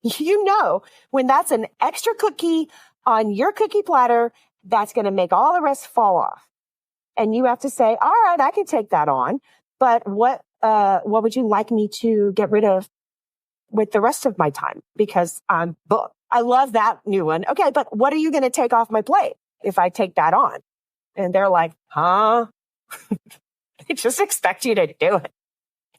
You know, when that's an extra cookie on your cookie platter, that's going to make all the rest fall off. And you have to say, all right, I can take that on. But what would you like me to get rid of with the rest of my time? Because I'm booked. I love that new one. Okay, but what are you going to take off my plate if I take that on? And they're like, huh? They just expect you to do it.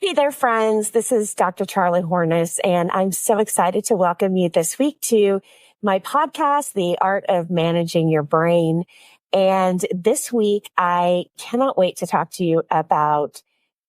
Hey there, friends. This is Dr. Charlie Hornes, and I'm so excited to welcome you this week to my podcast, The Art of Managing Your Brain. And this week, I cannot wait to talk to you about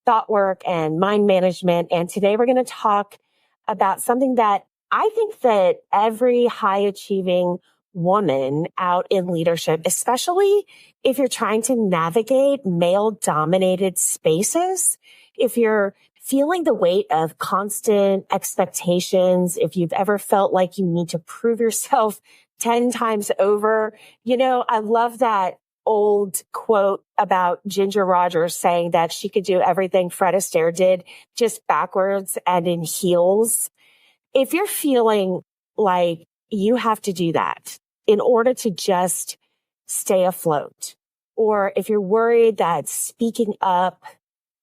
thought work and mind management. And today we're going to talk about something that I think that every high achieving woman out in leadership, especially if you're trying to navigate male dominated spaces, if you're feeling the weight of constant expectations, if you've ever felt like you need to prove yourself 10 times over, I love that old quote about Ginger Rogers saying that she could do everything Fred Astaire did, just backwards and in heels. If you're feeling like you have to do that in order to just stay afloat, or if you're worried that speaking up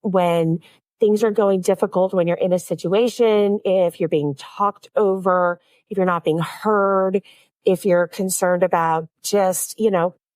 when things are going difficult, when you're in a situation, if you're being talked over, if you're not being heard, if you're concerned about just,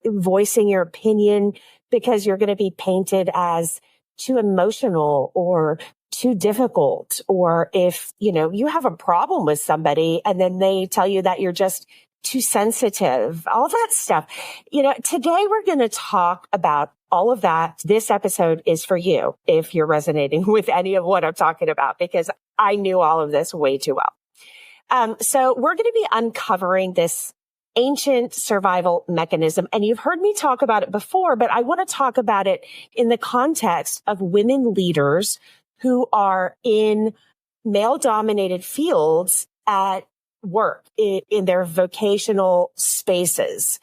voicing your opinion because you're going to be painted as too emotional or too difficult, or if, you have a problem with somebody and then they tell you that you're just too sensitive, all that stuff. Today we're going to talk about all of that. This episode is for you if you're resonating with any of what I'm talking about, because I knew all of this way too well. So we're going to be uncovering this ancient survival mechanism. And you've heard me talk about it before, but I want to talk about it in the context of women leaders who are in male-dominated fields at work, in their vocational spaces.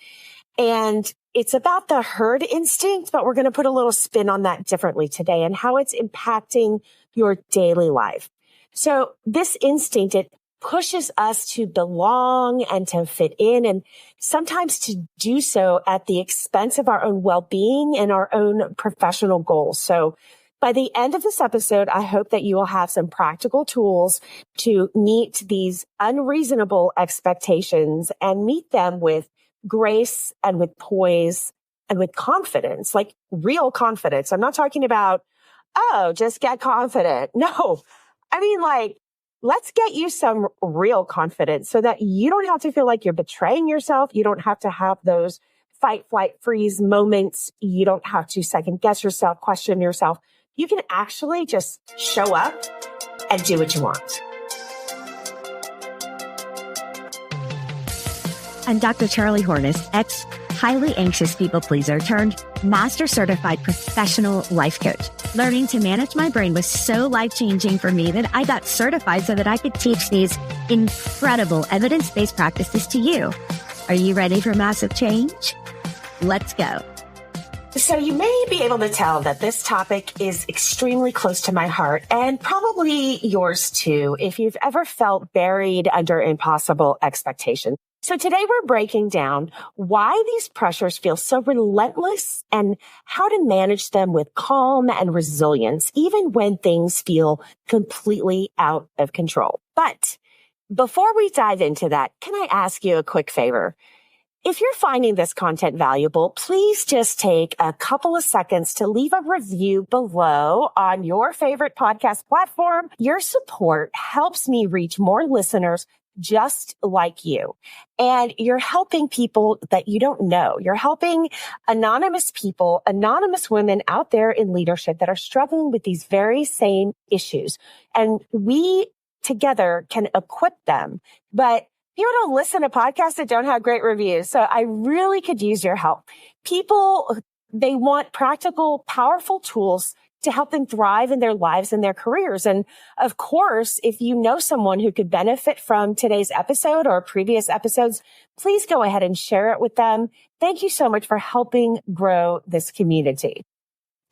And it's about the herd instinct, but we're going to put a little spin on that differently today and how it's impacting your daily life. So this instinct, it pushes us to belong and to fit in, and sometimes to do so at the expense of our own well-being and our own professional goals. So by the end of this episode, I hope that you will have some practical tools to meet these unreasonable expectations and meet them with grace and with poise and with confidence, like real confidence. I'm not talking about, just get confident. No, I mean, let's get you some real confidence so that you don't have to feel like you're betraying yourself. You don't have to have those fight, flight, freeze moments. You don't have to second guess yourself, question yourself. You can actually just show up and do what you want. I'm Dr. Charlie Hornes, highly anxious people pleaser turned master certified professional life coach. Learning to manage my brain was so life-changing for me that I got certified so that I could teach these incredible evidence-based practices to you. Are you ready for massive change? Let's go. So you may be able to tell that this topic is extremely close to my heart, and probably yours too, if you've ever felt buried under impossible expectation. So today we're breaking down why these pressures feel so relentless and how to manage them with calm and resilience, even when things feel completely out of control. But before we dive into that, can I ask you a quick favor? If you're finding this content valuable, please just take a couple of seconds to leave a review below on your favorite podcast platform. Your support helps me reach more listeners just like you. And you're helping people that you don't know. You're helping anonymous people, anonymous women out there in leadership that are struggling with these very same issues. And we together can equip them. But people don't listen to podcasts that don't have great reviews. So I really could use your help. People, they want practical, powerful tools to help them thrive in their lives and their careers. And of course, if you know someone who could benefit from today's episode or previous episodes, please go ahead and share it with them. Thank you so much for helping grow this community.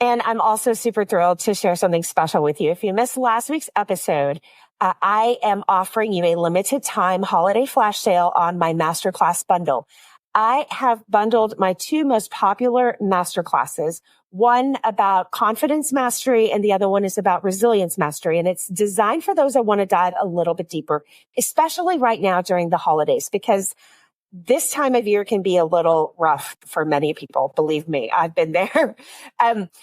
And I'm also super thrilled to share something special with you. If you missed last week's episode, I am offering you a limited time holiday flash sale on my masterclass bundle. I have bundled my two most popular masterclasses, one about confidence mastery and the other one is about resilience mastery. And it's designed for those that want to dive a little bit deeper, especially right now during the holidays, because this time of year can be a little rough for many people. Believe me, I've been there.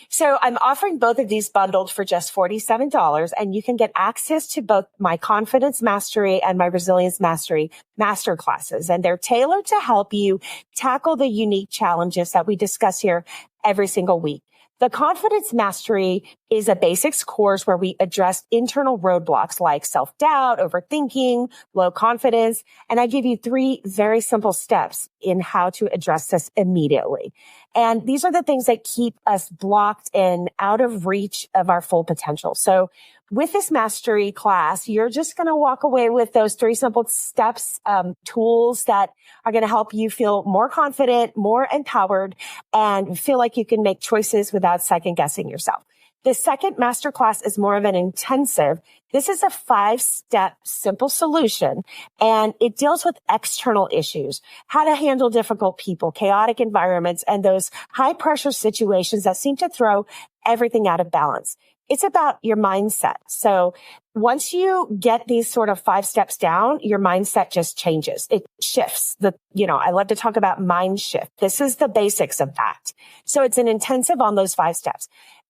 So I'm offering both of these bundled for just $47, and you can get access to both my confidence mastery and my resilience mastery master classes. And they're tailored to help you tackle the unique challenges that we discuss here every single week. The confidence mastery is a basics course where we address internal roadblocks like self-doubt, overthinking, low confidence. And I give you 3 very simple steps in how to address this immediately. And these are the things that keep us blocked and out of reach of our full potential. So with this mastery class, you're just going to walk away with those 3 simple steps, tools that are going to help you feel more confident, more empowered, and feel like you can make choices without second guessing yourself. The second masterclass is more of an intensive. This is a 5-step simple solution, and it deals with external issues, how to handle difficult people, chaotic environments, and those high pressure situations that seem to throw everything out of balance. It's about your mindset. So once you get these sort of 5 steps down, your mindset just changes. It shifts. I love to talk about mind shift. This is the basics of that. So it's an intensive on those 5 steps.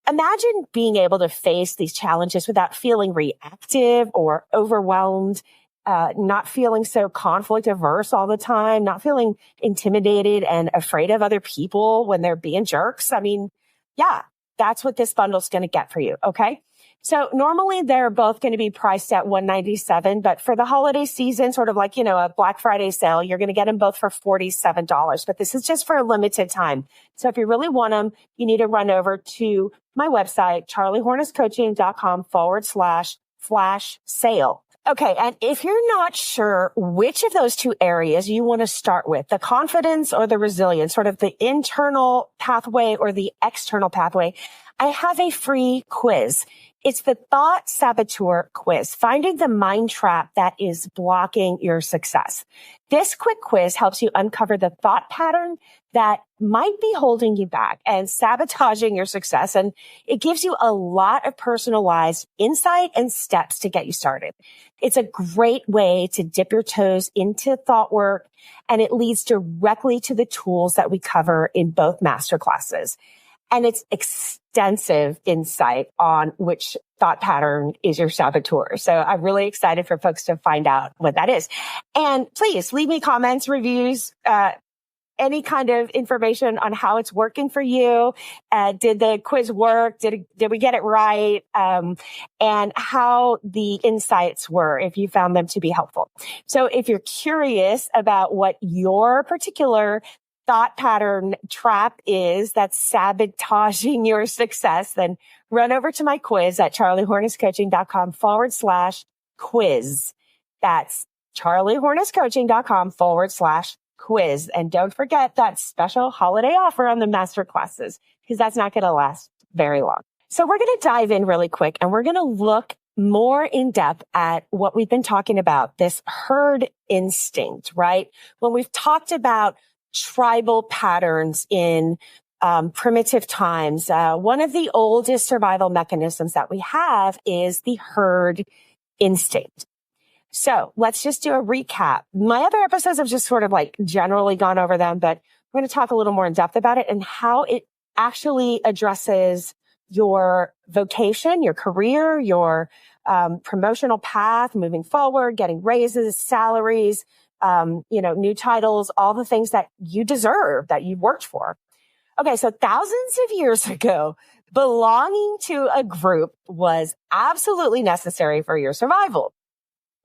Imagine being able to face these challenges without feeling reactive or overwhelmed, not feeling so conflict averse all the time, not feeling intimidated and afraid of other people when they're being jerks. I mean, yeah, that's what this bundle is going to get for you. Okay. So normally they're both going to be priced at $197, but for the holiday season, sort of like, a Black Friday sale, you're going to get them both for $47. But this is just for a limited time. So if you really want them, you need to run over to my website, charliehorniscoaching.com/flash sale. Okay. And if you're not sure which of those 2 areas you want to start with, the confidence or the resilience, sort of the internal pathway or the external pathway, I have a free quiz. It's the Thought Saboteur quiz, finding the mind trap that is blocking your success. This quick quiz helps you uncover the thought pattern that might be holding you back and sabotaging your success. And it gives you a lot of personalized insight and steps to get you started. It's a great way to dip your toes into thought work, and it leads directly to the tools that we cover in both masterclasses. And it's extensive insight on which thought pattern is your saboteur. So I'm really excited for folks to find out what that is. And please leave me comments, reviews, any kind of information on how it's working for you. Did the quiz work? Did we get it right? And how the insights were, if you found them to be helpful. So if you're curious about what your particular thought pattern trap is that's sabotaging your success, then run over to my quiz at charliehorniscoaching.com/quiz. That's charliehorniscoaching.com/quiz. And don't forget that special holiday offer on the master classes, because that's not going to last very long. So we're going to dive in really quick, and we're going to look more in depth at what we've been talking about, this herd instinct, right? When we've talked about tribal patterns in primitive times, one of the oldest survival mechanisms that we have is the herd instinct. So let's just do a recap. My other episodes have just sort of like generally gone over them, but we're going to talk a little more in depth about it and how it actually addresses your vocation, your career, your promotional path, moving forward, getting raises, salaries, new titles, all the things that you deserve, that you've worked for. Okay. So thousands of years ago, belonging to a group was absolutely necessary for your survival.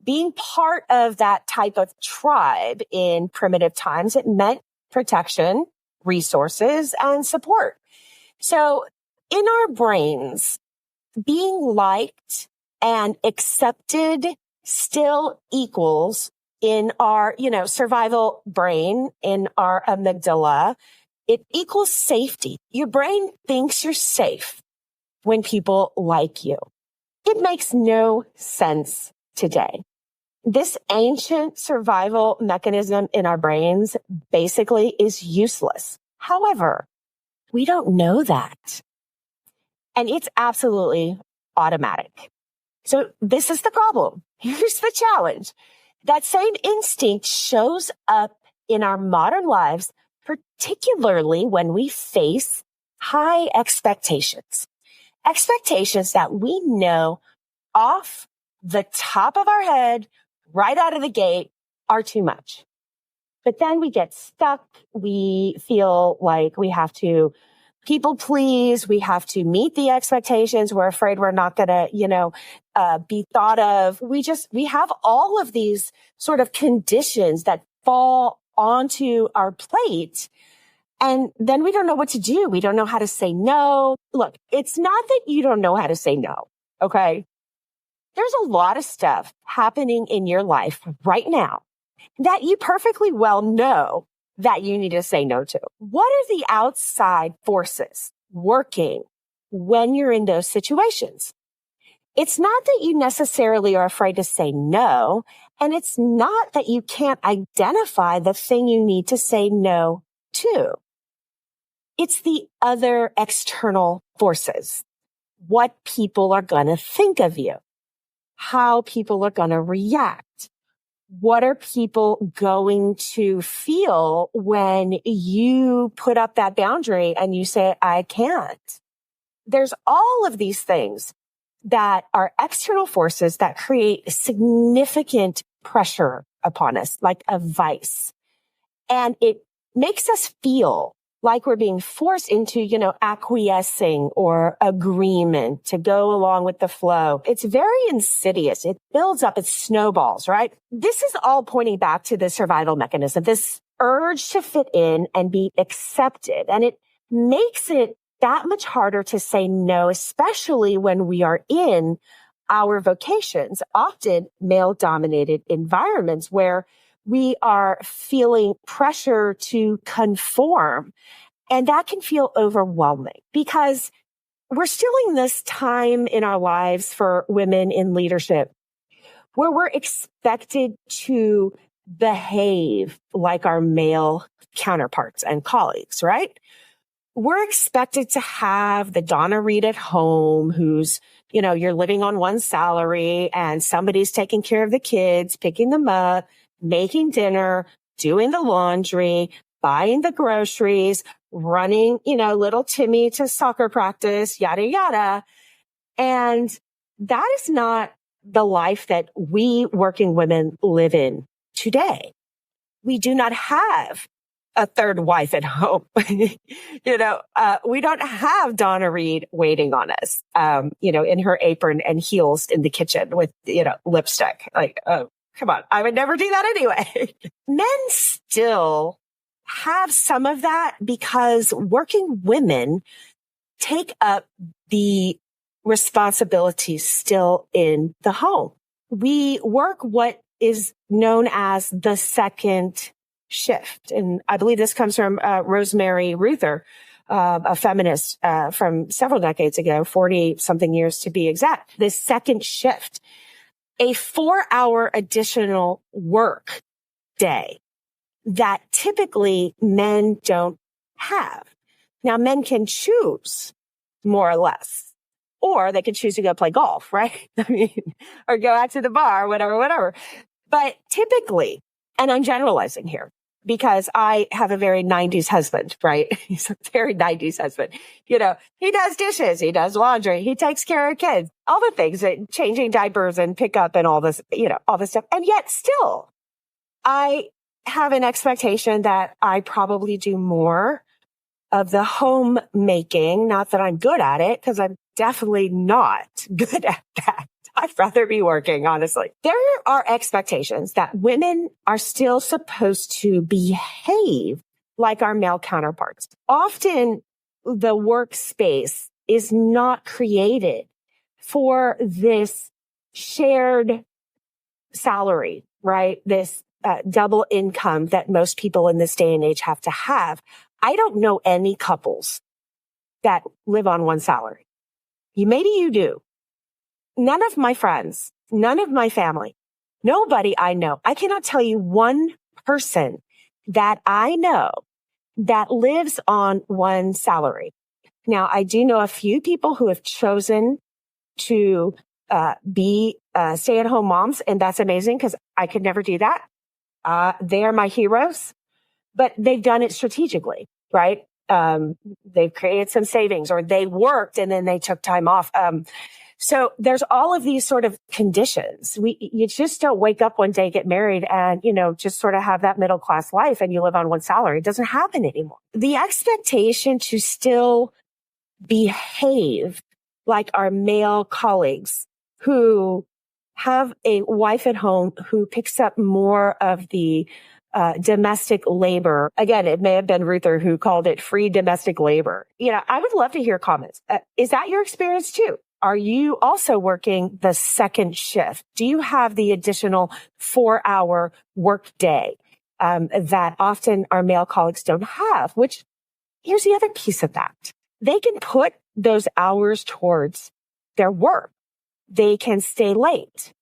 Being part of that type of tribe in primitive times, it meant protection, resources, and support. So in our brains, being liked and accepted still equals, in our, survival brain, in our amygdala, it equals safety. Your brain thinks you're safe when people like you. It makes no sense today. This ancient survival mechanism in our brains basically is useless. However, we don't know that. And it's absolutely automatic. So this is the problem. Here's the challenge. That same instinct shows up in our modern lives, particularly when we face high expectations. Expectations that we know off the top of our head, right out of the gate, are too much. But then we get stuck. We feel like we have to people please. We have to meet the expectations. We're afraid we're not going to, be thought of. We have all of these sort of conditions that fall onto our plate. And then we don't know what to do. We don't know how to say no. Look, it's not that you don't know how to say no. Okay. There's a lot of stuff happening in your life right now that you perfectly well know that you need to say no to. What are the outside forces working when you're in those situations? It's not that you necessarily are afraid to say no, and it's not that you can't identify the thing you need to say no to. It's the other external forces. What people are going to think of you, how people are going to react. What are people going to feel when you put up that boundary and you say, I can't? There's all of these things that are external forces that create significant pressure upon us, like a vice. And it makes us feel like we're being forced into, acquiescing or agreement to go along with the flow. It's very insidious. It builds up, it snowballs, right? This is all pointing back to the survival mechanism, this urge to fit in and be accepted. And it makes it that much harder to say no, especially when we are in our vocations, often male-dominated environments where we are feeling pressure to conform. And that can feel overwhelming because we're still in this time in our lives for women in leadership where we're expected to behave like our male counterparts and colleagues, right? We're expected to have the Donna Reed at home who's, you're living on one salary and somebody's taking care of the kids, picking them up, making dinner, doing the laundry, buying the groceries, running, little Timmy to soccer practice, yada, yada. And that is not the life that we working women live in today. We do not have a third wife at home. We don't have Donna Reed waiting on us, in her apron and heels in the kitchen with, lipstick. Like, oh, come on. I would never do that anyway. Men still have some of that because working women take up the responsibilities still in the home. We work what is known as the second shift. And I believe this comes from Rosemary Ruther, a feminist from several decades ago, 40 something years to be exact. This second shift, a 4-hour additional work day that typically men don't have. Now, men can choose more or less, or they could choose to go play golf, right? Or go out to the bar, whatever. But typically, and I'm generalizing here because I have a very 90s husband, right? He's a very 90s husband. He does dishes, he does laundry, he takes care of kids, all the things, changing diapers and pickup and all this, all this stuff. And yet still, I have an expectation that I probably do more of the homemaking. Not that I'm good at it, because I'm definitely not good at that. I'd rather be working, honestly. There are expectations that women are still supposed to behave like our male counterparts. Often the workspace is not created for this shared salary, right? This double income that most people in this day and age have to have. I don't know any couples that live on one salary. Maybe you do. None of my friends, none of my family, nobody I know, I cannot tell you one person that I know that lives on one salary. Now, I do know a few people who have chosen to be stay-at-home moms, and that's amazing because I could never do that. They are my heroes, but they've done it strategically, right? They've created some savings, or they worked and then they took time off. So there's all of these sort of conditions. You just don't wake up one day, get married, and, just sort of have that middle class life and you live on one salary. It doesn't happen anymore. The expectation to still behave like our male colleagues who have a wife at home who picks up more of the domestic labor. Again, it may have been Ruther who called it free domestic labor. I would love to hear comments. Is that your experience too? Are you also working the second shift? Do you have the additional 4-hour work day that often our male colleagues don't have? Which, here's the other piece of that. They can put those hours towards their work. They can stay late.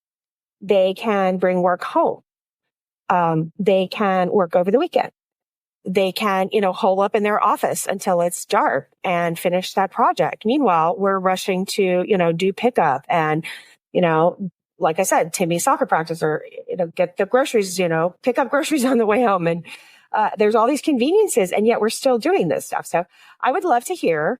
They can bring work home. They can work over the weekend. They can, hole up in their office until it's dark and finish that project. Meanwhile, we're rushing to, do pickup and, like I said, Timmy's soccer practice, or, get the groceries, pick up groceries on the way home. And, there's all these conveniences, and yet we're still doing this stuff. So I would love to hear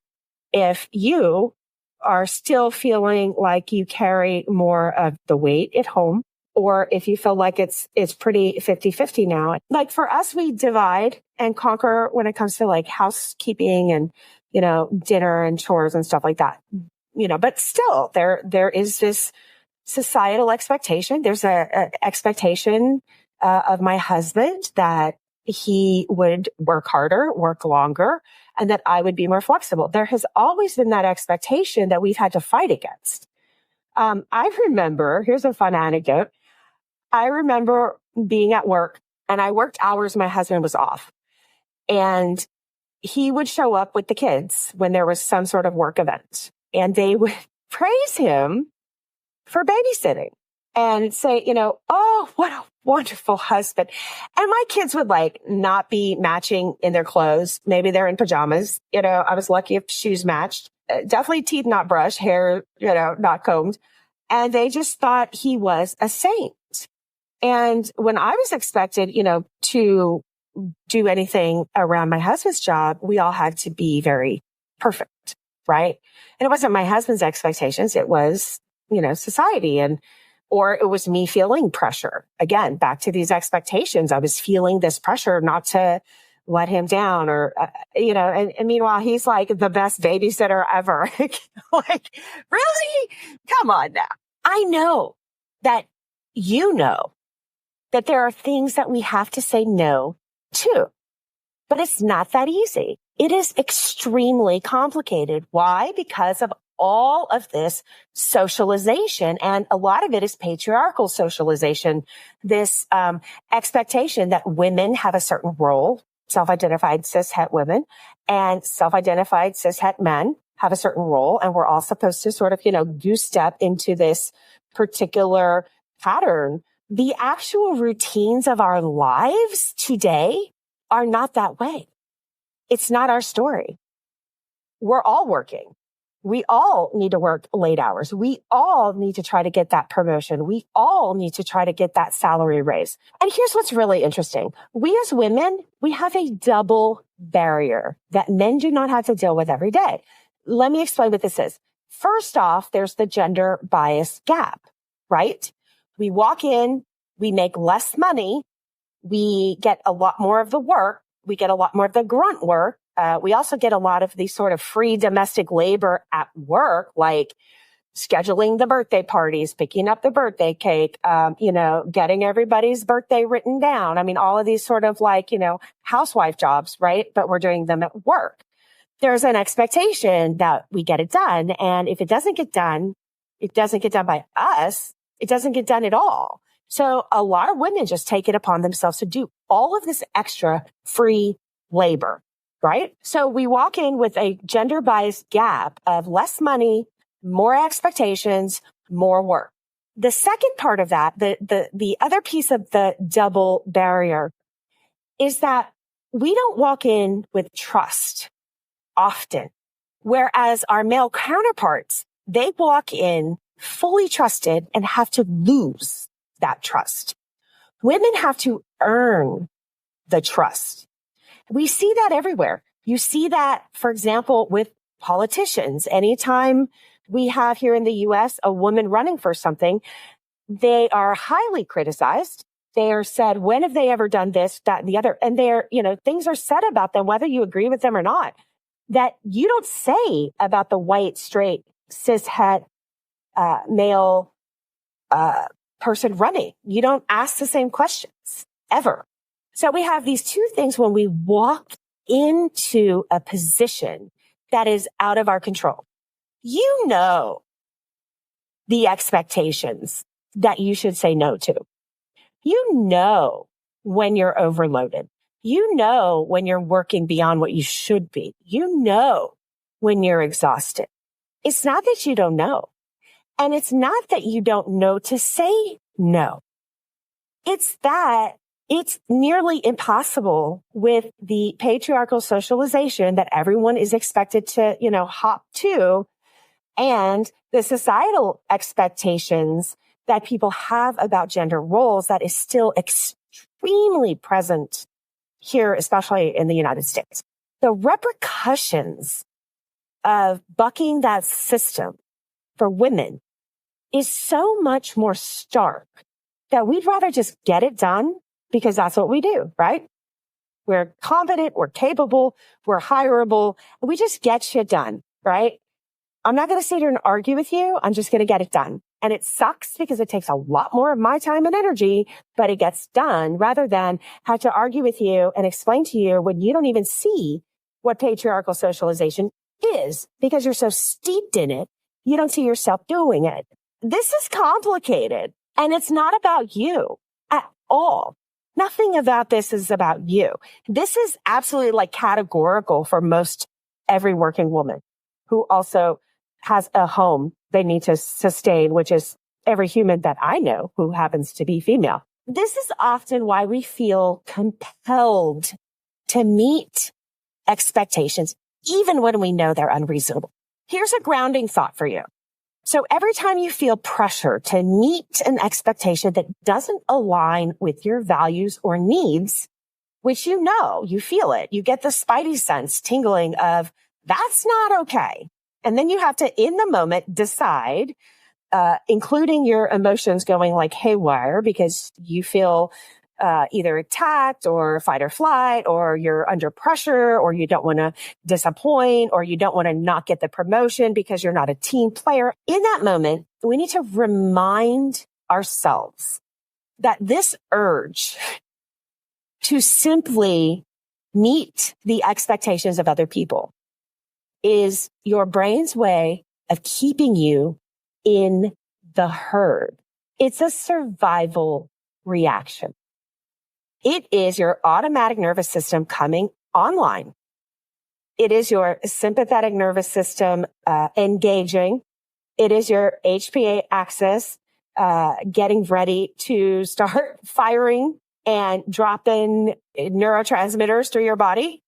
if you are still feeling like you carry more of the weight at home, or if you feel like it's pretty 50-50 now. Like for us, we divide and conquer when it comes to like housekeeping and, dinner and chores and stuff like that. But still there is this societal expectation. There's a expectation of my husband that he would work harder, work longer, and that I would be more flexible. There has always been that expectation that we've had to fight against. I remember, here's a fun anecdote. I remember being at work, and I worked hours my husband was off, and he would show up with the kids when there was some sort of work event, and they would praise him for babysitting and say, oh, what a wonderful husband. And my kids would not be matching in their clothes. Maybe they're in pajamas. I was lucky if shoes matched. Definitely teeth not brushed, hair, not combed. And they just thought he was a saint. And when I was expected, to do anything around my husband's job, we all had to be very perfect, right? And it wasn't my husband's expectations. It was, society, or it was me feeling pressure. Again, back to these expectations. I was feeling this pressure not to let him down, or, and meanwhile, he's like the best babysitter ever. Really? Come on now. I know that that there are things that we have to say no to, but it's not that easy. It is extremely complicated. Why? Because of all of this socialization, and a lot of it is patriarchal socialization, this expectation that women have a certain role, self-identified cishet women and self-identified cishet men have a certain role, and we're all supposed to sort of, goose step into this particular pattern. The actual routines of our lives today are not that way. It's not our story. We're all working. We all need to work late hours. We all need to try to get that promotion. We all need to try to get that salary raise. And here's what's really interesting. We as women, we have a double barrier that men do not have to deal with every day. Let me explain what this is. First off, there's the gender bias gap, right? We walk in, we make less money, we get a lot more of the work, we get a lot more of the grunt work. We also get a lot of the sort of free domestic labor at work, like scheduling the birthday parties, picking up the birthday cake, getting everybody's birthday written down. I mean, all of these sort of housewife jobs, right? But we're doing them at work. There's an expectation that we get it done. And if it doesn't get done, it doesn't get done by us. It doesn't get done at all. So a lot of women just take it upon themselves to do all of this extra free labor, right? So we walk in with a gender bias gap of less money, more expectations, more work. The second part of that, the other piece of the double barrier is that we don't walk in with trust often, whereas our male counterparts, they walk in fully trusted and have to lose that trust. Women have to earn the trust. We see that everywhere. You see that, for example, with politicians. Anytime we have here in the US a woman running for something, they are highly criticized. They are said, when have they ever done this, that, and the other? And they're, things are said about them, whether you agree with them or not, that you don't say about the white, straight, cishet, male, person running. You don't ask the same questions ever. So we have these two things when we walk into a position that is out of our control. You know the expectations that you should say no to. You know when you're overloaded. You know when you're working beyond what you should be. You know when you're exhausted. It's not that you don't know. And it's not that you don't know to say no. It's that it's nearly impossible with the patriarchal socialization that everyone is expected to, hop to, and the societal expectations that people have about gender roles that is still extremely present here, especially in the United States. The repercussions of bucking that system for women is so much more stark that we'd rather just get it done because that's what we do, right? We're competent, we're capable, we're hireable, and we just get shit done, right? I'm not going to sit here and argue with you. I'm just going to get it done. And it sucks because it takes a lot more of my time and energy, but it gets done rather than have to argue with you and explain to you when you don't even see what patriarchal socialization is because you're so steeped in it. You don't see yourself doing it. This is complicated and it's not about you at all. Nothing about this is about you. This is absolutely categorical for most every working woman who also has a home they need to sustain, which is every human that I know who happens to be female. This is often why we feel compelled to meet expectations, even when we know they're unreasonable. Here's a grounding thought for you. So every time you feel pressure to meet an expectation that doesn't align with your values or needs, which you feel it, you get the spidey sense tingling of that's not okay. And then you have to, in the moment, decide, including your emotions going haywire because you feel either attacked or fight or flight, or you're under pressure, or you don't want to disappoint, or you don't want to not get the promotion because you're not a team player. In that moment, we need to remind ourselves that this urge to simply meet the expectations of other people is your brain's way of keeping you in the herd. It's a survival reaction. It is your automatic nervous system coming online. It is your sympathetic nervous system engaging. It is your HPA axis getting ready to start firing and dropping neurotransmitters through your body.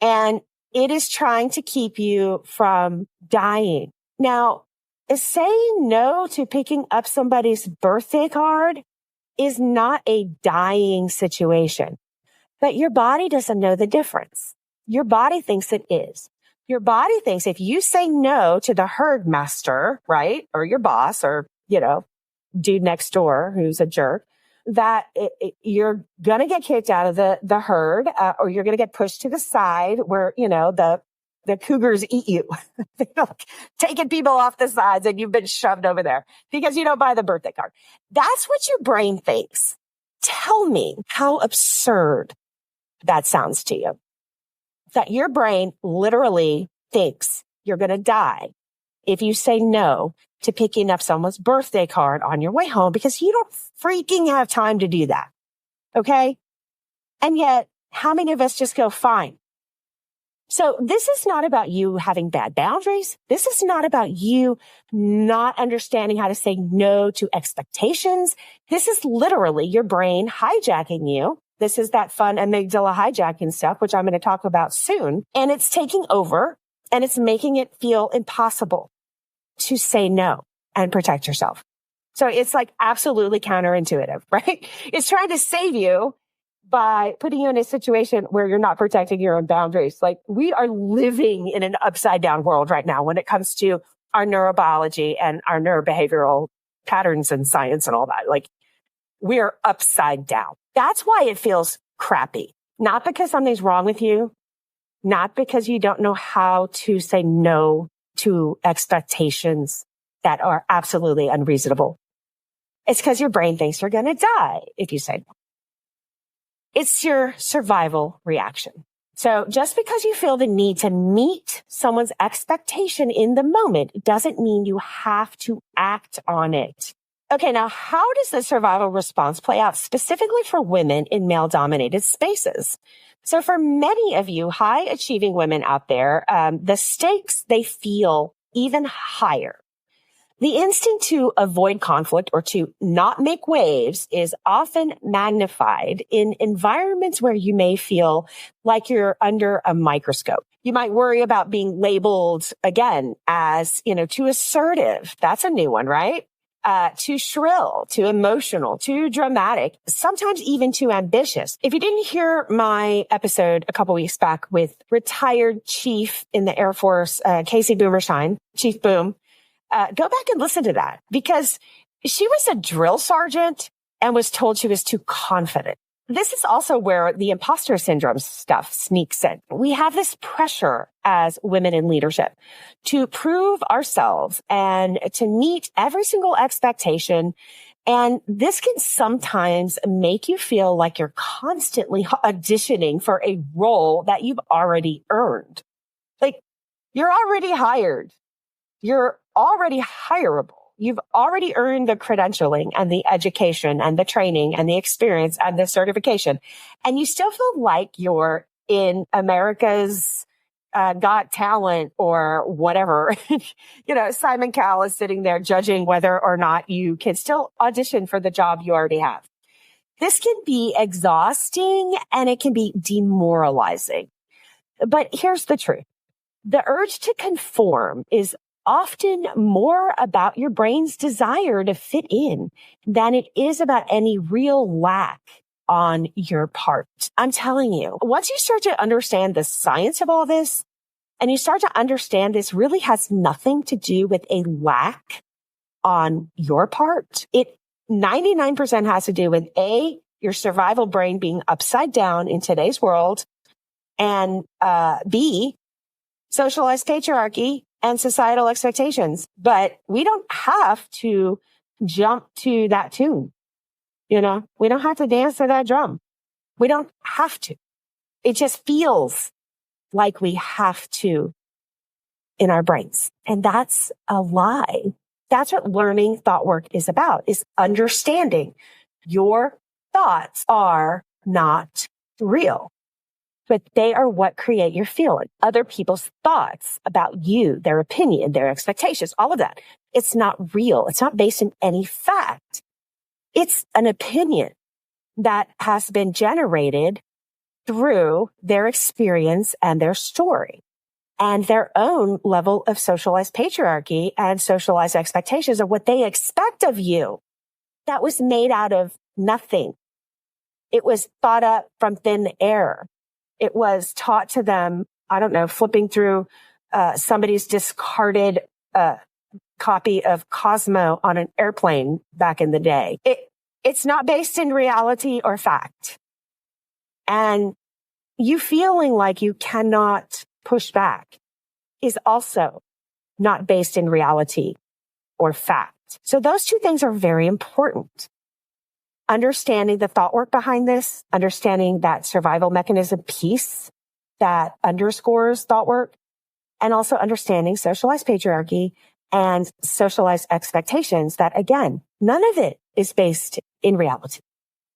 And it is trying to keep you from dying. Now, saying no to picking up somebody's birthday card is not a dying situation, but your body doesn't know the difference. Your body thinks it is. Your body thinks if you say no to the herd master, right, or your boss or, dude next door who's a jerk, that you're going to get kicked out of the herd, or you're going to get pushed to the side where, the cougars eat you. Taking people off the sides and you've been shoved over there because you don't buy the birthday card. That's what your brain thinks. Tell me how absurd that sounds to you. That your brain literally thinks you're going to die if you say no to picking up someone's birthday card on your way home because you don't freaking have time to do that. Okay? And yet, how many of us just go, fine, So this is not about you having bad boundaries. This is not about you not understanding how to say no to expectations. This is literally your brain hijacking you. This is that fun amygdala hijacking stuff, which I'm going to talk about soon. And it's taking over and it's making it feel impossible to say no and protect yourself. So it's like absolutely counterintuitive, right? It's trying to save you by putting you in a situation where you're not protecting your own boundaries. Like, we are living in an upside down world right now when it comes to our neurobiology and our neurobehavioral patterns and science and all that. Like, we are upside down. That's why it feels crappy. Not because something's wrong with you, not because you don't know how to say no to expectations that are absolutely unreasonable. It's because your brain thinks you're going to die if you say no. It's your survival reaction. So just because you feel the need to meet someone's expectation in the moment doesn't mean you have to act on it. Okay, now how does the survival response play out specifically for women in male-dominated spaces? So for many of you high-achieving women out there, the stakes, they feel even higher. The instinct to avoid conflict or to not make waves is often magnified in environments where you may feel like you're under a microscope. You might worry about being labeled again as, too assertive. That's a new one, right? Too shrill, too emotional, too dramatic, sometimes even too ambitious. If you didn't hear my episode a couple weeks back with retired chief in the Air Force, Casey Boomershine, Chief Boom, go back and listen to that, because she was a drill sergeant and was told she was too confident. This is also where the imposter syndrome stuff sneaks in. We have this pressure as women in leadership to prove ourselves and to meet every single expectation. And this can sometimes make you feel like you're constantly auditioning for a role that you've already earned. Like, you're already hired. You're already hireable. You've already earned the credentialing and the education and the training and the experience and the certification. And you still feel like you're in America's Got Talent or whatever. Simon Cowell is sitting there judging whether or not you can still audition for the job you already have. This can be exhausting and it can be demoralizing. But here's the truth. The urge to conform is often more about your brain's desire to fit in than it is about any real lack on your part. I'm telling you, once you start to understand the science of all this, and you start to understand this really has nothing to do with a lack on your part, it 99% has to do with A, your survival brain being upside down in today's world, and B, socialized patriarchy and societal expectations. But we don't have to jump to that tune. We don't have to dance to that drum. We don't have to. It just feels like we have to in our brains. And that's a lie. That's what learning thought work is about, is understanding your thoughts are not real, but they are what create your feeling. Other people's thoughts about you, their opinion, their expectations, all of that. It's not real. It's not based in any fact. It's an opinion that has been generated through their experience and their story and their own level of socialized patriarchy and socialized expectations of what they expect of you. That was made out of nothing. It was thought up from thin air. It was taught to them, flipping through somebody's discarded copy of Cosmo on an airplane back in the day. It's not based in reality or fact. And you feeling like you cannot push back is also not based in reality or fact. So those two things are very important. Understanding the thought work behind this, understanding that survival mechanism piece that underscores thought work, and also understanding socialized patriarchy and socialized expectations that, again, none of it is based in reality.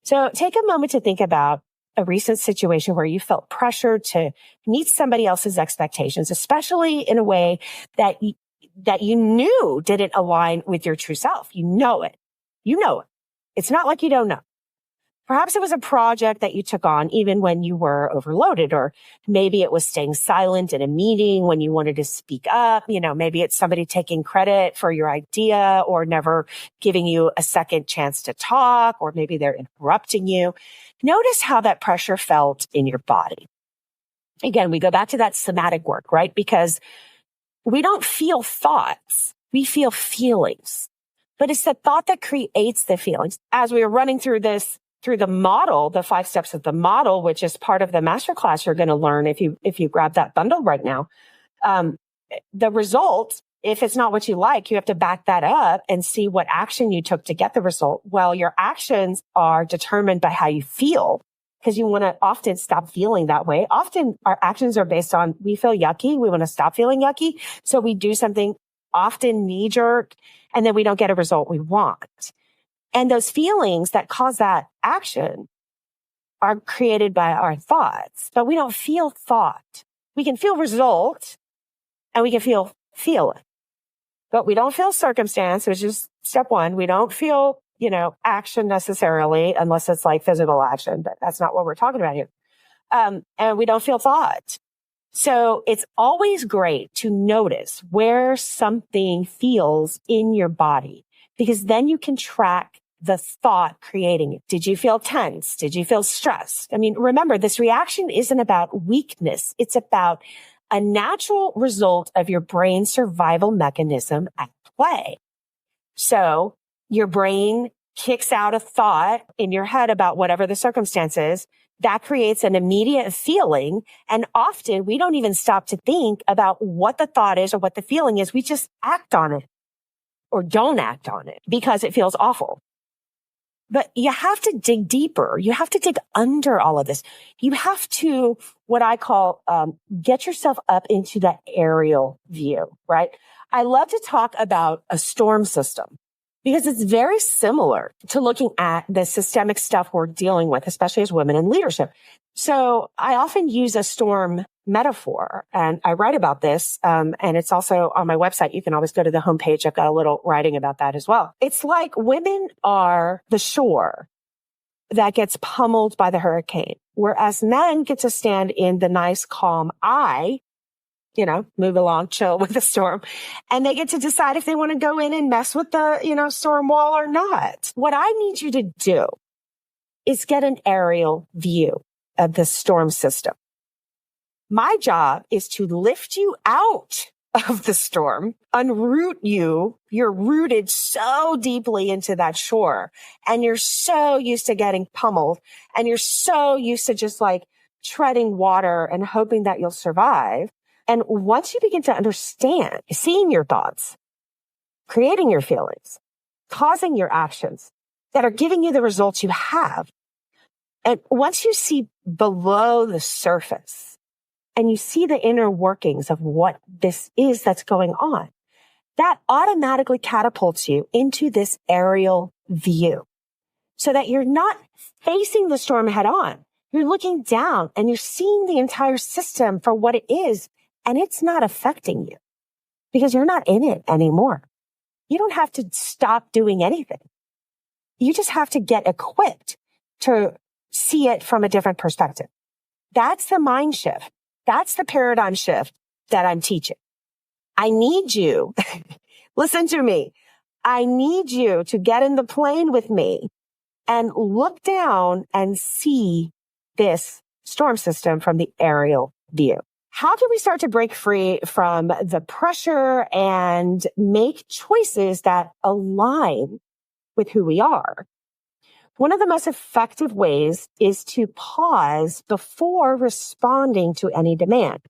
So take a moment to think about a recent situation where you felt pressure to meet somebody else's expectations, especially in a way that you knew didn't align with your true self. You know it. You know it. It's not like you don't know. Perhaps it was a project that you took on even when you were overloaded, or maybe it was staying silent in a meeting when you wanted to speak up. Maybe it's somebody taking credit for your idea or never giving you a second chance to talk, or maybe they're interrupting you. Notice how that pressure felt in your body. Again, we go back to that somatic work, right? Because we don't feel thoughts. We feel feelings, but it's the thought that creates the feelings. As we were running through the model, the 5 steps of the model, which is part of the masterclass you're going to learn if you grab that bundle right now. The result, if it's not what you like, you have to back that up and see what action you took to get the result. Well, your actions are determined by how you feel, because you want to often stop feeling that way. Often our actions are based on, we feel yucky. We want to stop feeling yucky. So we do something often knee jerk, and then we don't get a result we want. And those feelings that cause that action are created by our thoughts, but we don't feel thought. We can feel result and we can feel feeling, but we don't feel circumstance, which is step 1. We don't feel, action necessarily, unless it's like physical action, but that's not what we're talking about here. And we don't feel thought. So it's always great to notice where something feels in your body, because then you can track the thought creating it. Did you feel tense? Did you feel stressed? Remember, this reaction isn't about weakness. It's about a natural result of your brain's survival mechanism at play. So your brain kicks out a thought in your head about whatever the circumstance is. That creates an immediate feeling. And often we don't even stop to think about what the thought is or what the feeling is. We just act on it or don't act on it because it feels awful. But you have to dig deeper. You have to dig under all of this. You have to, what I call, get yourself up into that aerial view, right? I love to talk about a storm system because it's very similar to looking at the systemic stuff we're dealing with, especially as women in leadership. So I often use a storm metaphor, and I write about this, and it's also on my website. You can always go to the homepage. I've got a little writing about that as well. It's like women are the shore that gets pummeled by the hurricane, whereas men get to stand in the nice, calm eye, move along, chill with the storm, and they get to decide if they want to go in and mess with the, storm wall or not. What I need you to do is get an aerial view of the storm system. My job is to lift you out of the storm, unroot you. You're rooted so deeply into that shore, and you're so used to getting pummeled, and you're so used to just like treading water and hoping that you'll survive. And once you begin to understand, seeing your thoughts, creating your feelings, causing your actions that are giving you the results you have, and once you see below the surface and you see the inner workings of what this is that's going on, that automatically catapults you into this aerial view so that you're not facing the storm head on. You're looking down and you're seeing the entire system for what it is, and it's not affecting you because you're not in it anymore. You don't have to stop doing anything. You just have to get equipped to see it from a different perspective. That's the mind shift. That's the paradigm shift that I'm teaching. I need you, listen to me. I need you to get in the plane with me and look down and see this storm system from the aerial view. How can we start to break free from the pressure and make choices that align with who we are? One of the most effective ways is to pause before responding to any demand.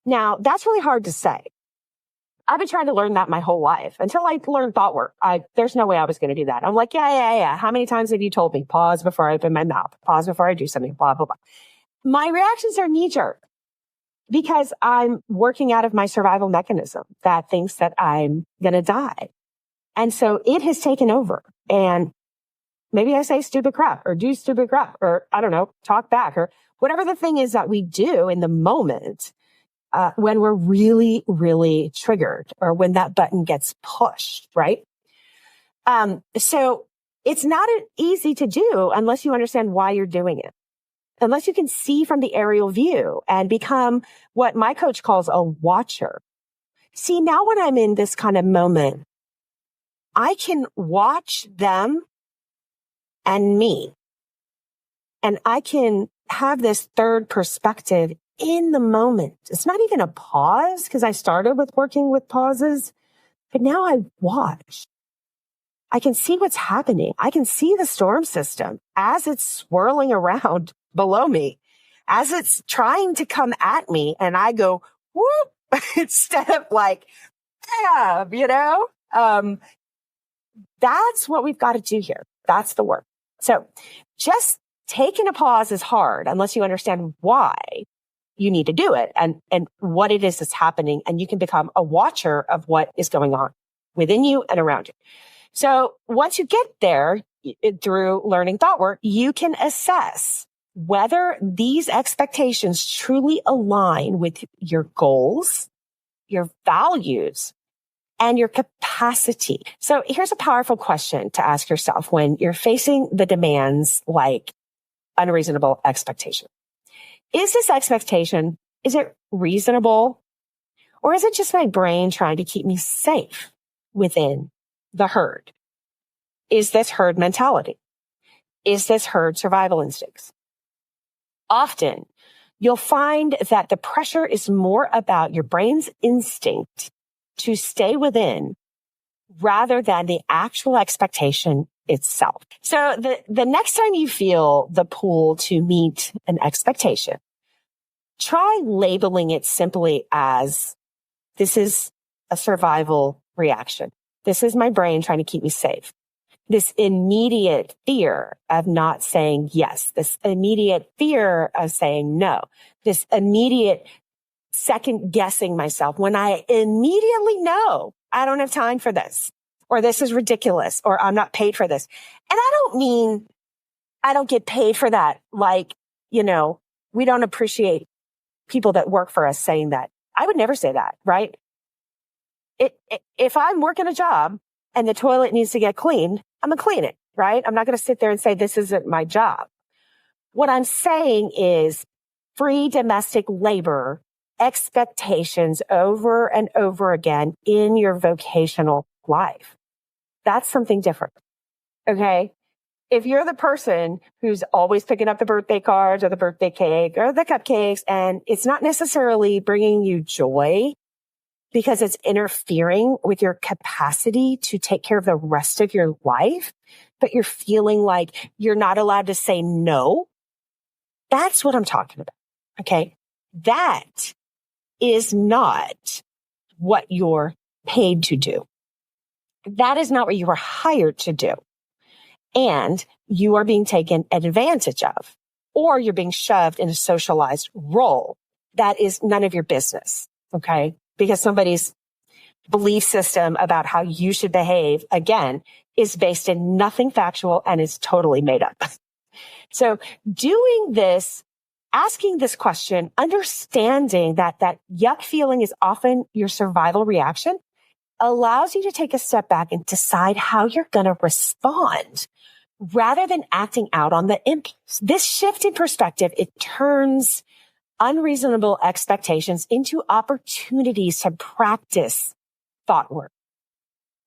Now, that's really hard to say. I've been trying to learn that my whole life until I learned thought work. There's no way I was going to do that. I'm like, yeah. How many times have you told me, pause before I open my mouth, pause before I do something, blah, blah, blah. My reactions are knee-jerk because I'm working out of my survival mechanism that thinks that I'm going to die. And so it has taken over. And Maybe I say stupid crap or do stupid crap or I don't know, talk back or whatever the thing is that we do in the moment when we're really, really triggered or when that button gets pushed, right? So it's not easy to do unless you understand why you're doing it. Unless you can see from the aerial view and become what my coach calls a watcher. See, now when I'm in this kind of moment, I can watch them and me. And I can have this third perspective in the moment. It's not even a pause because I started with working with pauses, but now I watch. I can see what's happening. I can see the storm system as it's swirling around below me, as it's trying to come at me. And I go, whoop, instead of like, yeah, that's what we've got to do here. That's the work. So just taking a pause is hard unless you understand why you need to do it and what it is that's happening. And you can become a watcher of what is going on within you and around you. So once you get there through learning thought work, you can assess whether these expectations truly align with your goals, your values, and your capacity. So here's a powerful question to ask yourself when you're facing the demands like unreasonable expectation. Is this expectation, is it reasonable? Or is it just my brain trying to keep me safe within the herd? Is this herd mentality? Is this herd survival instincts? Often, you'll find that the pressure is more about your brain's instinct to stay within rather than the actual expectation itself. So the next time you feel the pull to meet an expectation, try labeling it simply as this is a survival reaction. This is my brain trying to keep me safe. This immediate fear of not saying yes, this immediate fear of saying no, this immediate second guessing myself when I immediately know I don't have time for this, or this is ridiculous, or I'm not paid for this. And I don't mean I don't get paid for that. Like, we don't appreciate people that work for us saying that. I would never say that, right? If I'm working a job and the toilet needs to get cleaned, I'm going to clean it, right? I'm not going to sit there and say, this isn't my job. What I'm saying is free domestic labor expectations over and over again in your vocational life. That's something different. Okay. If you're the person who's always picking up the birthday cards or the birthday cake or the cupcakes, and it's not necessarily bringing you joy because it's interfering with your capacity to take care of the rest of your life, but you're feeling like you're not allowed to say no, that's what I'm talking about. Okay. That is not what you're paid to do. That is not what you were hired to do. And you are being taken advantage of, or you're being shoved in a socialized role. That is none of your business. Okay. Because somebody's belief system about how you should behave, again, is based in nothing factual and is totally made up. So doing this, asking this question, understanding that yuck feeling is often your survival reaction, allows you to take a step back and decide how you're going to respond rather than acting out on the impulse. This shift in perspective, it turns unreasonable expectations into opportunities to practice thought work,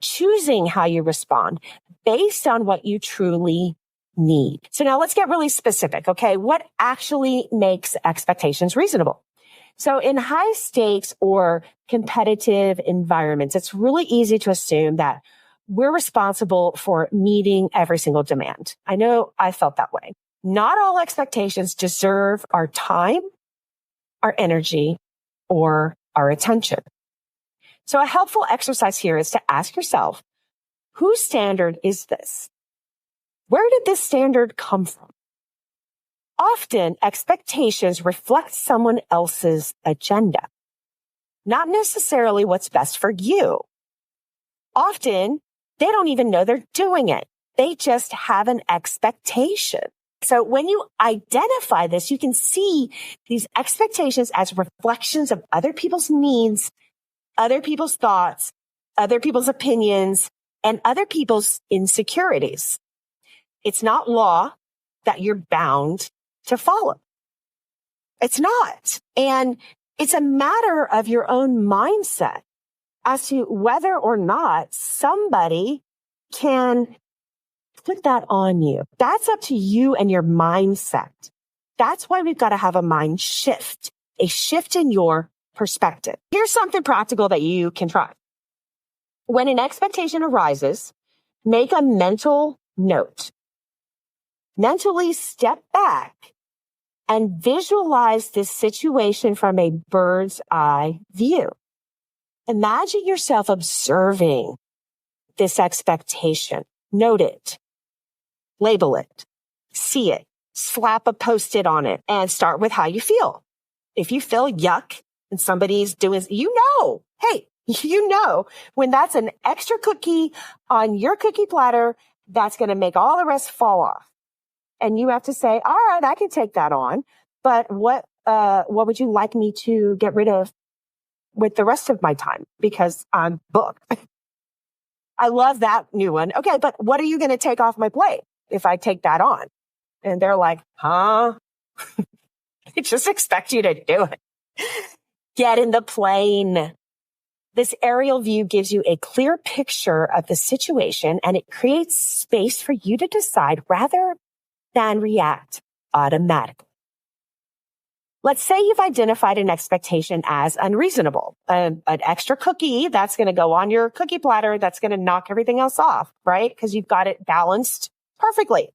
choosing how you respond based on what you truly need. So now let's get really specific. Okay. What actually makes expectations reasonable? So in high stakes or competitive environments, it's really easy to assume that we're responsible for meeting every single demand. I know I felt that way. Not all expectations deserve our time, our energy, or our attention. So a helpful exercise here is to ask yourself, whose standard is this? Where did this standard come from? Often, expectations reflect someone else's agenda, not necessarily what's best for you. Often, they don't even know they're doing it. They just have an expectation. So when you identify this, you can see these expectations as reflections of other people's needs, other people's thoughts, other people's opinions, and other people's insecurities. It's not law that you're bound to follow. It's not. And it's a matter of your own mindset as to whether or not somebody can put that on you. That's up to you and your mindset. That's why we've got to have a mind shift, a shift in your perspective. Here's something practical that you can try. When an expectation arises, make a mental note. Mentally step back and visualize this situation from a bird's eye view. Imagine yourself observing this expectation. Note it. Label it. See it. Slap a Post-it on it and start with how you feel. If you feel yuck and somebody's doing, hey, when that's an extra cookie on your cookie platter, that's going to make all the rest fall off. And you have to say, all right, I can take that on, but what would you like me to get rid of with the rest of my time? Because I'm booked. I love that new one. Okay, but what are you going to take off my plate if I take that on? And they're like, huh? They just expect you to do it. Get in the plane. This aerial view gives you a clear picture of the situation, and it creates space for you to decide rather than react automatically. Let's say you've identified an expectation as unreasonable, an extra cookie that's going to go on your cookie platter that's going to knock everything else off, right? Because you've got it balanced perfectly.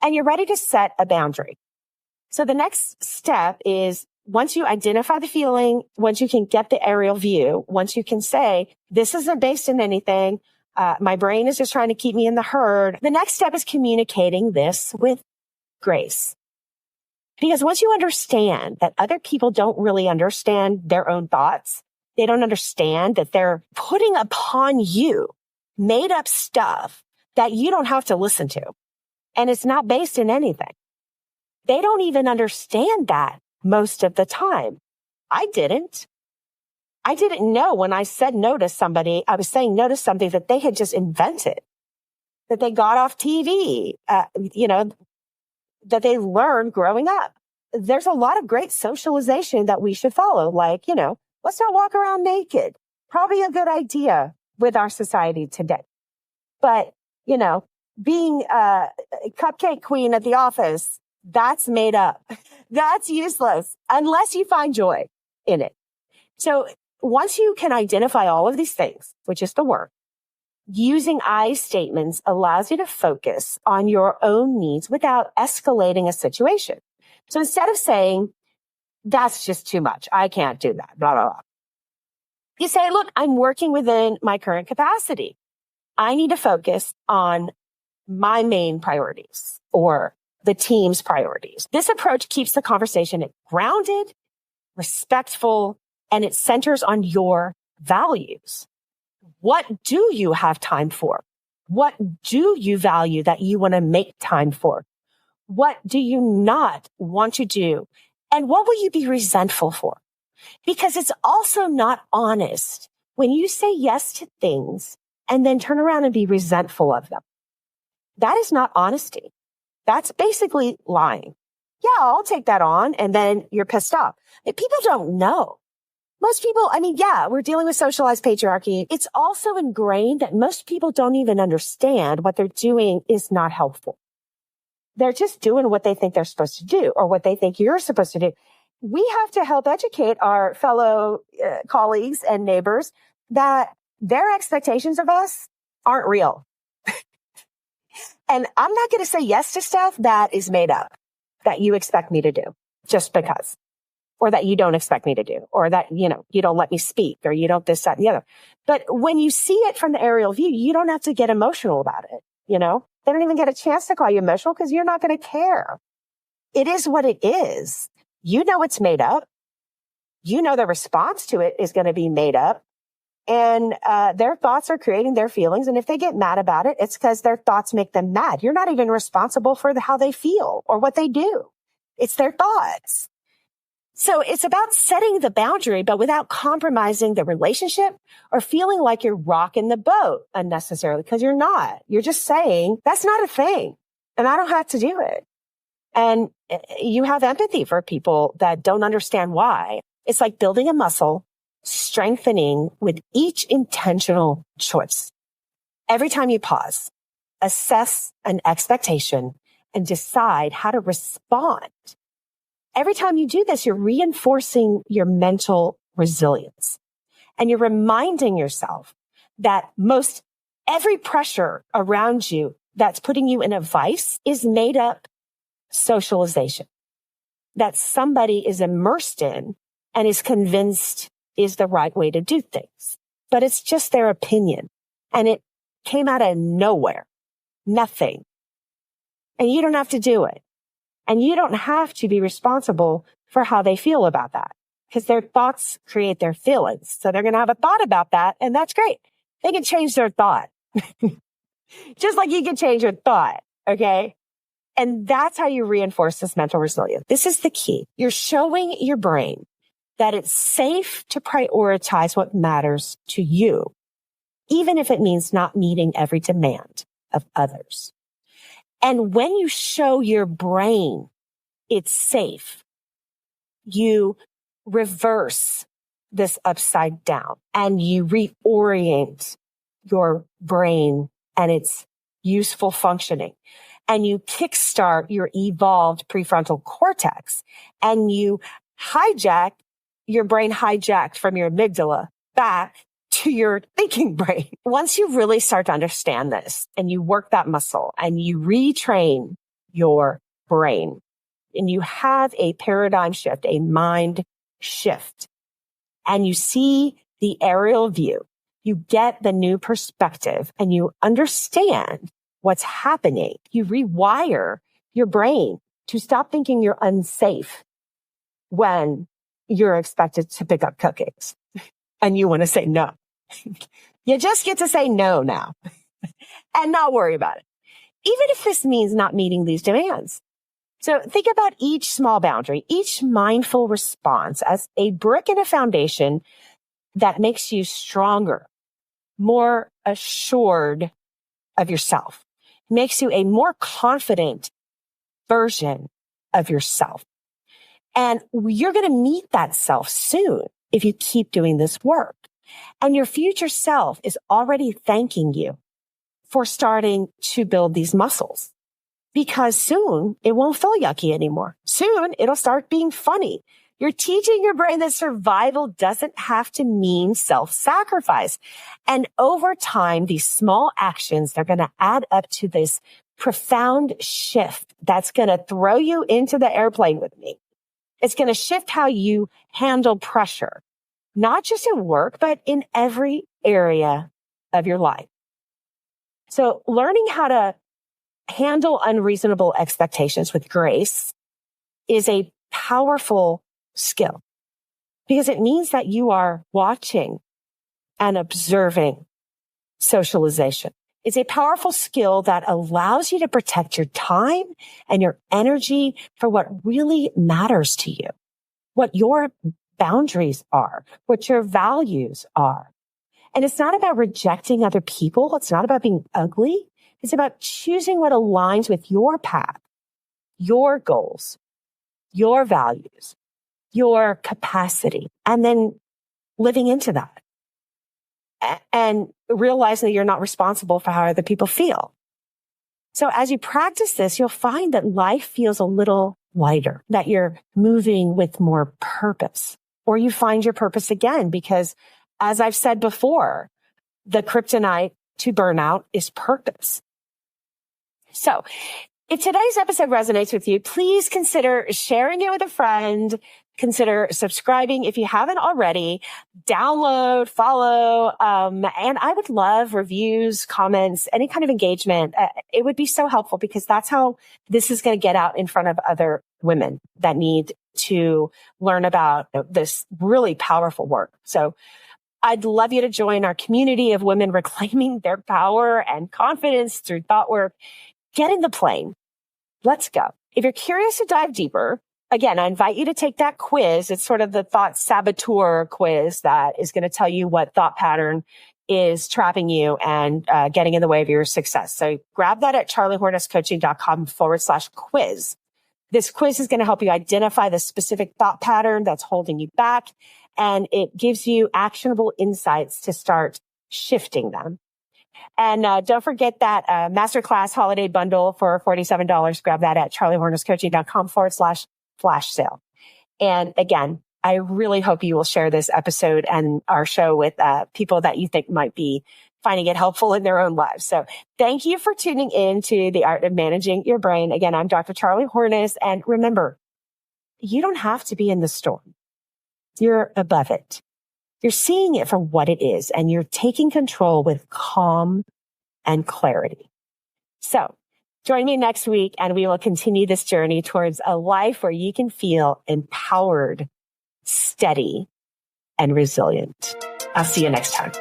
And you're ready to set a boundary. So the next step is once you identify the feeling, once you can get the aerial view, once you can say, this isn't based in anything, my brain is just trying to keep me in the herd. The next step is communicating this with grace. Because once you understand that other people don't really understand their own thoughts, they don't understand that they're putting upon you made up stuff that you don't have to listen to. And it's not based in anything. They don't even understand that most of the time. I didn't know when I said no to somebody, I was saying no to something that they had just invented, that they got off TV, that they learned growing up. There's a lot of great socialization that we should follow. Like, let's not walk around naked. Probably a good idea with our society today. But, being a cupcake queen at the office, that's made up. That's useless unless you find joy in it. So once you can identify all of these things, which is the work, using I statements allows you to focus on your own needs without escalating a situation. So instead of saying, that's just too much, I can't do that, blah, blah, blah. You say, look, I'm working within my current capacity. I need to focus on my main priorities or the team's priorities. This approach keeps the conversation grounded, respectful, and it centers on your values. What do you have time for? What do you value that you want to make time for? What do you not want to do? And what will you be resentful for? Because it's also not honest when you say yes to things and then turn around and be resentful of them. That is not honesty. That's basically lying. Yeah, I'll take that on. And then you're pissed off. People don't know. Most people, we're dealing with socialized patriarchy. It's also ingrained that most people don't even understand what they're doing is not helpful. They're just doing what they think they're supposed to do or what they think you're supposed to do. We have to help educate our fellow colleagues and neighbors that their expectations of us aren't real. And I'm not going to say yes to stuff that is made up, that you expect me to do just because, or that you don't expect me to do, or that, you don't let me speak, or you don't this, that, and the other. But when you see it from the aerial view, you don't have to get emotional about it. They don't even get a chance to call you emotional because you're not going to care. It is what it is. It's made up. The response to it is going to be made up. And their thoughts are creating their feelings. And if they get mad about it, it's because their thoughts make them mad. You're not even responsible for how they feel or what they do. It's their thoughts. So it's about setting the boundary, but without compromising the relationship or feeling like you're rocking the boat unnecessarily, because you're not. You're just saying, that's not a thing. And I don't have to do it. And you have empathy for people that don't understand why. It's like building a muscle, strengthening with each intentional choice. Every time you pause, assess an expectation and decide how to respond. Every time you do this, you're reinforcing your mental resilience, and you're reminding yourself that most every pressure around you that's putting you in a vice is made up socialization that somebody is immersed in and is convinced is the right way to do things. But it's just their opinion, and it came out of nowhere, nothing. And you don't have to do it. And you don't have to be responsible for how they feel about that, because their thoughts create their feelings. So they're going to have a thought about that, and that's great. They can change their thought. Just like you can change your thought, okay? And that's how you reinforce this mental resilience. This is the key. You're showing your brain that it's safe to prioritize what matters to you, even if it means not meeting every demand of others. And when you show your brain it's safe, you reverse this upside down and you reorient your brain and its useful functioning. And you kickstart your evolved prefrontal cortex, and you hijack your brain hijacked from your amygdala back to your thinking brain. Once you really start to understand this and you work that muscle and you retrain your brain and you have a paradigm shift, a mind shift, and you see the aerial view, you get the new perspective and you understand what's happening. You rewire your brain to stop thinking you're unsafe when you're expected to pick up cupcakes and you want to say no. You just get to say no now and not worry about it, even if this means not meeting these demands. So think about each small boundary, each mindful response as a brick in a foundation that makes you stronger, more assured of yourself, makes you a more confident version of yourself. And you're going to meet that self soon if you keep doing this work. And your future self is already thanking you for starting to build these muscles, because soon it won't feel yucky anymore. Soon it'll start being funny. You're teaching your brain that survival doesn't have to mean self-sacrifice. And over time, these small actions, they're going to add up to this profound shift that's going to throw you into the airplane with me. It's going to shift how you handle pressure, not just in work, but in every area of your life. So learning how to handle unreasonable expectations with grace is a powerful skill, because it means that you are watching and observing socialization. It's a powerful skill that allows you to protect your time and your energy for what really matters to you, what your boundaries are, what your values are. And it's not about rejecting other people. It's not about being ugly. It's about choosing what aligns with your path, your goals, your values, your capacity, and then living into that and realizing that you're not responsible for how other people feel. So as you practice this, you'll find that life feels a little lighter, that you're moving with more purpose, or you find your purpose again, because as I've said before, the kryptonite to burnout is purpose. So if today's episode resonates with you, please consider sharing it with a friend. Consider subscribing if you haven't already. Download, follow, and I would love reviews, comments, any kind of engagement. It would be so helpful, because that's how this is going to get out in front of other women that need to learn about this really powerful work. So I'd love you to join our community of women reclaiming their power and confidence through thought work. Get in the plane. Let's go. If you're curious to dive deeper, again, I invite you to take that quiz. It's sort of the thought saboteur quiz that is going to tell you what thought pattern is trapping you and getting in the way of your success. So grab that at charliehornesscoaching.com/quiz. This quiz is going to help you identify the specific thought pattern that's holding you back, and it gives you actionable insights to start shifting them. And don't forget that masterclass holiday bundle for $47. Grab that at charliehornesscoaching.com/flash sale. And again, I really hope you will share this episode and our show with people that you think might be finding it helpful in their own lives. So thank you for tuning in to The Art of Managing Your Brain. Again, I'm Dr. Charlie Horness. And remember, you don't have to be in the storm. You're above it. You're seeing it for what it is, and you're taking control with calm and clarity. So join me next week, and we will continue this journey towards a life where you can feel empowered, steady, and resilient. I'll see you next time.